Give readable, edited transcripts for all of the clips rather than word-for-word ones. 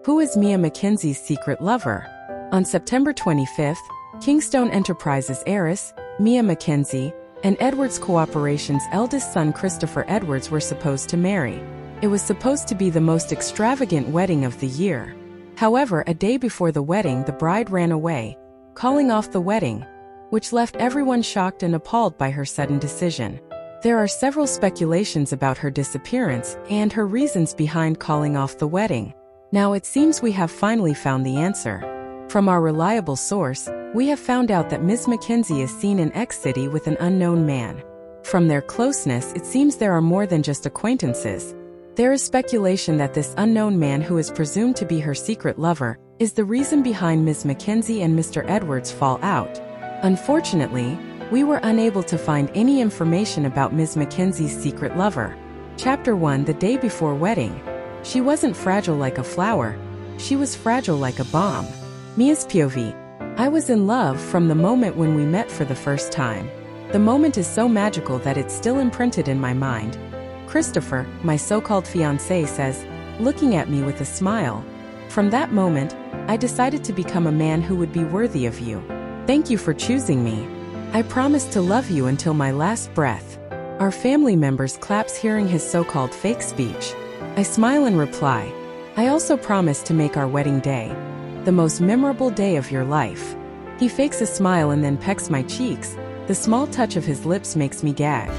Who is Mia McKenzie's secret lover? On September 25th, Kingstone Enterprises heiress, Mia McKenzie, and Edwards Corporation's eldest son Christopher Edwards were supposed to marry. It was supposed to be the most extravagant wedding of the year. However, a day before the wedding, the bride ran away, calling off the wedding, which left everyone shocked and appalled by her sudden decision. There are several speculations about her disappearance and her reasons behind calling off the wedding. Now it seems we have finally found the answer. From our reliable source, we have found out that Ms. McKenzie is seen in X City with an unknown man. From their closeness, it seems there are more than just acquaintances. There is speculation that this unknown man, who is presumed to be her secret lover, is the reason behind Ms. McKenzie and Mr. Edwards' fallout. Unfortunately, we were unable to find any information about Ms. McKenzie's secret lover. Chapter 1. The day before wedding. She wasn't fragile like a flower. She was fragile like a bomb. Mia's POV. I was in love from the moment when we met for the first time. The moment is so magical that it's still imprinted in my mind. Christopher, my so-called fiancé, says, looking at me with a smile. From that moment, I decided to become a man who would be worthy of you. Thank you for choosing me. I promise to love you until my last breath. Our family members claps hearing his so-called fake speech. I smile and reply, I also promise to make our wedding day the most memorable day of your life. He fakes a smile and then pecks my cheeks. The small touch of his lips makes me gag.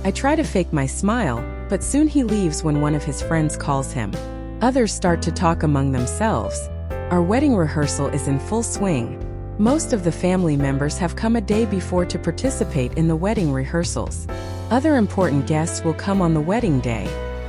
I try to fake my smile, but soon he leaves when one of his friends calls him. Others start to talk among themselves. Our wedding rehearsal is in full swing. Most of the family members have come a day before to participate in the wedding rehearsals. Other important guests will come on the wedding day.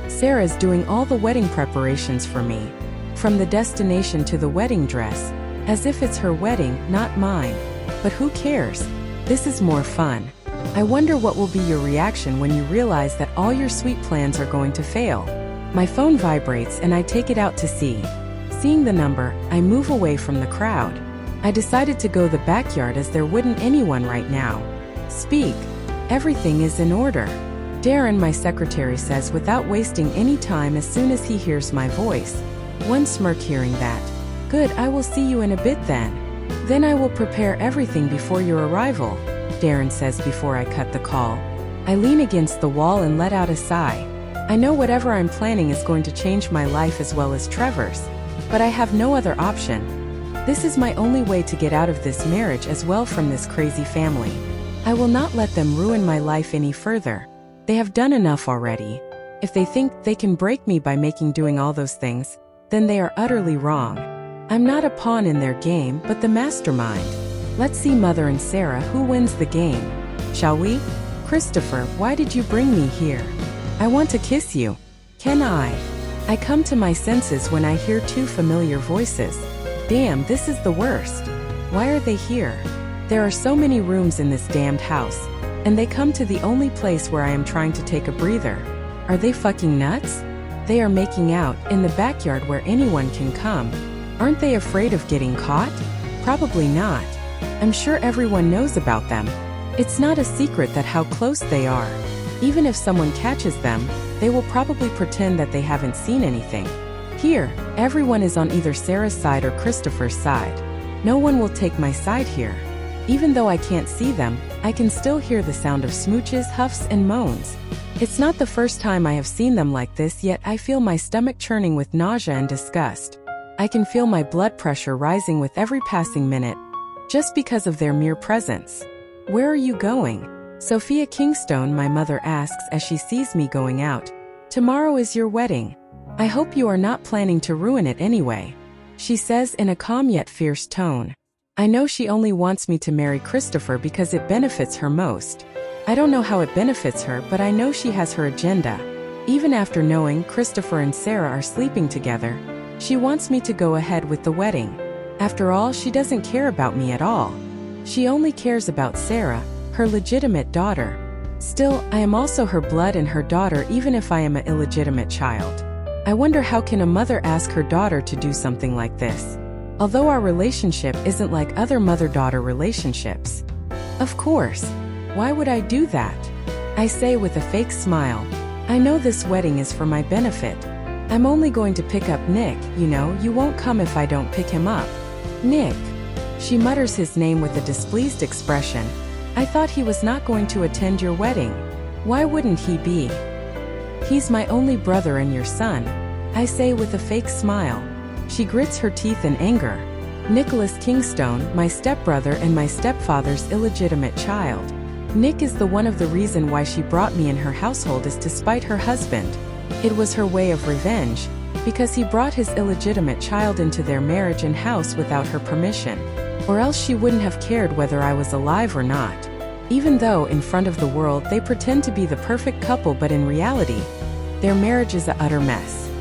Sarah's doing all the wedding preparations for me. From the destination to the wedding dress, as if it's her wedding, not mine. But who cares? This is more fun. I wonder what will be your reaction when you realize that all your sweet plans are going to fail. My phone vibrates and I take it out to see. Seeing the number, I move away from the crowd. I decided to go the backyard as there wouldn't anyone right now. Speak. Everything is in order. Darren, my secretary, says without wasting any time as soon as he hears my voice. One smirk hearing that. Good, I will see you in a bit then. Then I will prepare everything before your arrival, Darren says before I cut the call. I lean against the wall and let out a sigh. I know whatever I'm planning is going to change my life as well as Trevor's. But I have no other option. This is my only way to get out of this marriage as well from this crazy family. I will not let them ruin my life any further. They have done enough already. If they think they can break me by doing all those things, then they are utterly wrong. I'm not a pawn in their game, but the mastermind. Let's see, Mother and Sarah, who wins the game. Shall we? Christopher, why did you bring me here? I want to kiss you. Can I? I come to my senses when I hear two familiar voices. Damn, this is the worst. Why are they here? There are so many rooms in this damned house, and they come to the only place where I am trying to take a breather. Are they fucking nuts? They are making out in the backyard where anyone can come. Aren't they afraid of getting caught? Probably not. I'm sure everyone knows about them. It's not a secret that how close they are. Even if someone catches them, they will probably pretend that they haven't seen anything. Here, everyone is on either Sarah's side or Christopher's side. No one will take my side here. Even though I can't see them, I can still hear the sound of smooches, huffs, and moans. It's not the first time I have seen them like this, yet I feel my stomach churning with nausea and disgust. I can feel my blood pressure rising with every passing minute, just because of their mere presence. Where are you going? Sophia Kingstone, my mother asks as she sees me going out. Tomorrow is your wedding. I hope you are not planning to ruin it anyway, she says in a calm yet fierce tone. I know she only wants me to marry Christopher because it benefits her most. I don't know how it benefits her, but I know she has her agenda. Even after knowing Christopher and Sarah are sleeping together, she wants me to go ahead with the wedding. After all, she doesn't care about me at all. She only cares about Sarah, her legitimate daughter. Still, I am also her blood and her daughter, even if I am an illegitimate child. I wonder how can a mother ask her daughter to do something like this? Although our relationship isn't like other mother-daughter relationships. Of course. Why would I do that? I say with a fake smile. I know this wedding is for my benefit. I'm only going to pick up Nick, you won't come if I don't pick him up. Nick. She mutters his name with a displeased expression. I thought he was not going to attend your wedding. Why wouldn't he be? He's my only brother and your son, I say with a fake smile. She grits her teeth in anger. Nicholas Kingstone, my stepbrother and my stepfather's illegitimate child. Nick is the one of the reason why she brought me in her household is to spite her husband. It was her way of revenge, because he brought his illegitimate child into their marriage and house without her permission. Or else she wouldn't have cared whether I was alive or not. Even though, in front of the world, they pretend to be the perfect couple, but in reality, their marriage is an utter mess.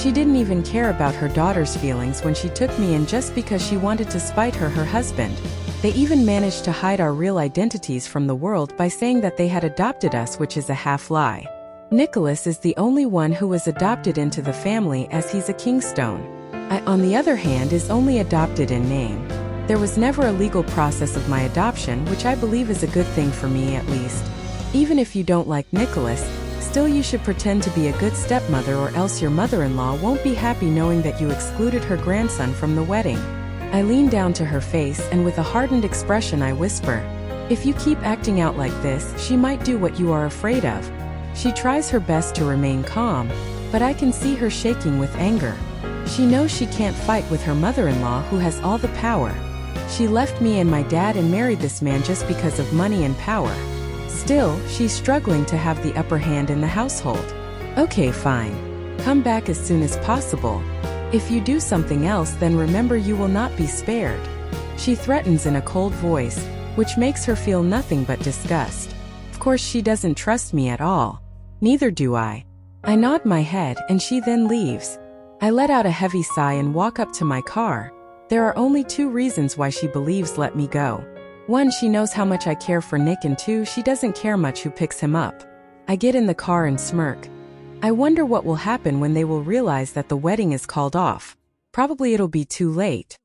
She didn't even care about her daughter's feelings when she took me in just because she wanted to spite her husband. They even managed to hide our real identities from the world by saying that they had adopted us, which is a half-lie. Nicholas is the only one who was adopted into the family as he's a Kingstone. I, on the other hand, is only adopted in name. There was never a legal process of my adoption, which I believe is a good thing for me at least. Even if you don't like Nicholas, still you should pretend to be a good stepmother, or else your mother-in-law won't be happy knowing that you excluded her grandson from the wedding. I lean down to her face and with a hardened expression I whisper, if you keep acting out like this, she might do what you are afraid of. She tries her best to remain calm, but I can see her shaking with anger. She knows she can't fight with her mother-in-law who has all the power. She left me and my dad and married this man just because of money and power. Still, she's struggling to have the upper hand in the household. Okay, fine. Come back as soon as possible. If you do something else, then remember you will not be spared. She threatens in a cold voice, which makes her feel nothing but disgust. Of course, she doesn't trust me at all. Neither do I. I nod my head and she then leaves. I let out a heavy sigh and walk up to my car. There are only 2 reasons why she believes let me go. 1, she knows how much I care for Nick, and 2, she doesn't care much who picks him up. I get in the car and smirk. I wonder what will happen when they will realize that the wedding is called off. Probably it'll be too late.